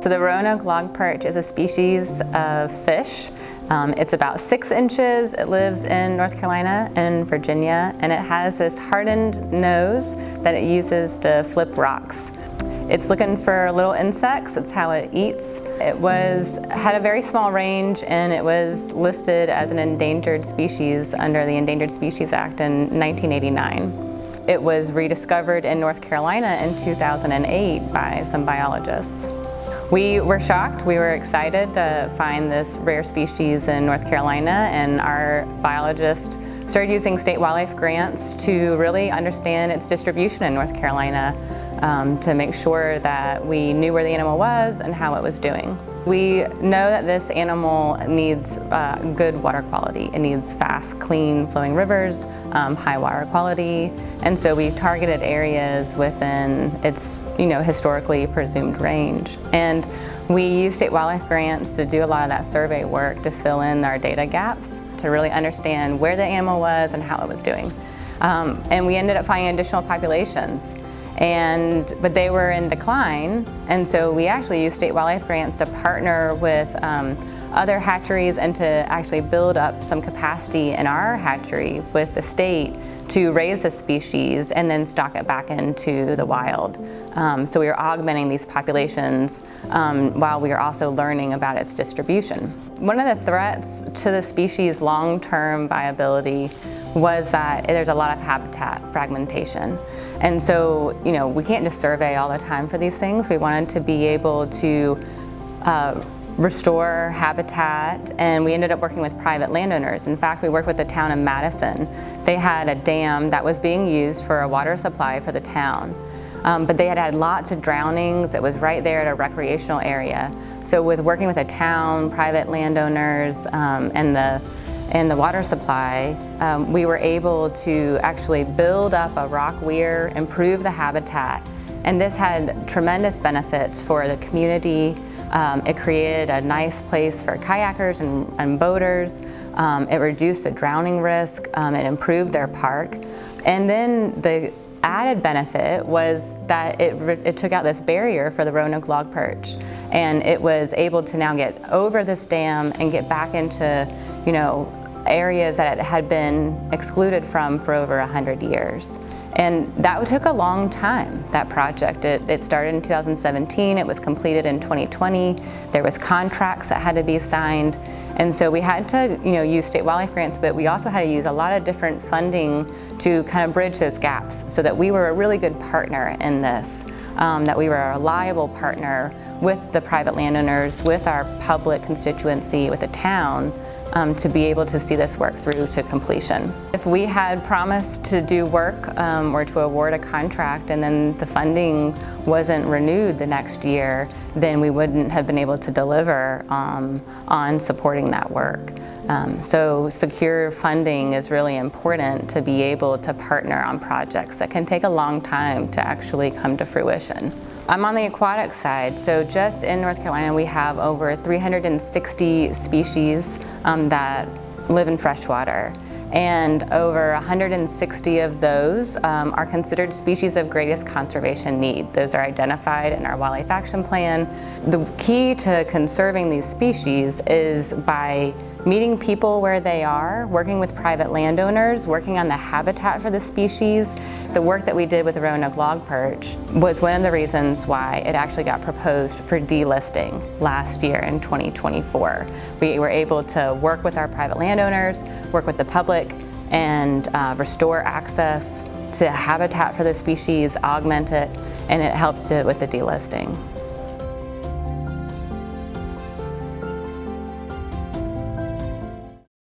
So the Roanoke logperch is a species of fish. It's about 6 inches. It lives in North Carolina and Virginia, and it has this hardened nose that it uses to flip rocks. It's looking for little insects. That's how it eats. It had a very small range, and it was listed as an endangered species under the Endangered Species Act in 1989. It was rediscovered in North Carolina in 2008 by some biologists. We were shocked. We were excited to find this rare species in North Carolina, and our biologists started using state wildlife grants to really understand its distribution in North Carolina, to make sure that we knew where the animal was and how it was doing. We know that this animal needs good water quality. It needs fast, clean, flowing rivers, high water quality, and so we targeted areas within its historically presumed range. And we used state wildlife grants to do a lot of that survey work to fill in our data gaps, to really understand where the animal was and how it was doing. And we ended up finding additional populations. But they were in decline, and so we actually used state wildlife grants to partner with other hatcheries and to actually build up some capacity in our hatchery with the state to raise the species and then stock it back into the wild. So we were augmenting these populations while we were also learning about its distribution. One of the threats to the species' long-term viability was that there's a lot of habitat fragmentation. And so, we can't just survey all the time for these things. We wanted to be able to restore habitat, and we ended up working with private landowners. In fact, we worked with the town of Madison. They had a dam that was being used for a water supply for the town. But they had had lots of drownings. It was right there at a recreational area. So with working with a town, private landowners, and the water supply, we were able to actually build up a rock weir, improve the habitat, and this had tremendous benefits for the community. It created a nice place for kayakers and boaters. It reduced the drowning risk. It improved their park. And then the added benefit was that it took out this barrier for the Roanoke logperch, and it was able to now get over this dam and get back into areas that it had been excluded from for over 100 years. And that took a long time, that project. It started in 2017, it was completed in 2020. There was contracts that had to be signed. And so we had to use state wildlife grants, but we also had to use a lot of different funding to kind of bridge those gaps so that we were a really good partner in this, that we were a reliable partner with the private landowners, with our public constituency, with the town, to be able to see this work through to completion. If we had promised to do work or to award a contract and then the funding wasn't renewed the next year, then we wouldn't have been able to deliver on supporting that work. So secure funding is really important to be able to partner on projects that can take a long time to actually come to fruition. I'm on the aquatic side, so just in North Carolina we have over 360 species that live in freshwater, and over 160 of those are considered species of greatest conservation need. Those are identified in our Wildlife Action Plan. The key to conserving these species is by meeting people where they are, working with private landowners, working on the habitat for the species. The work that we did with the Roanoke logperch was one of the reasons why it actually got proposed for delisting last year in 2024. We were able to work with our private landowners, work with the public, and restore access to habitat for the species, augment it, and it helped with the delisting.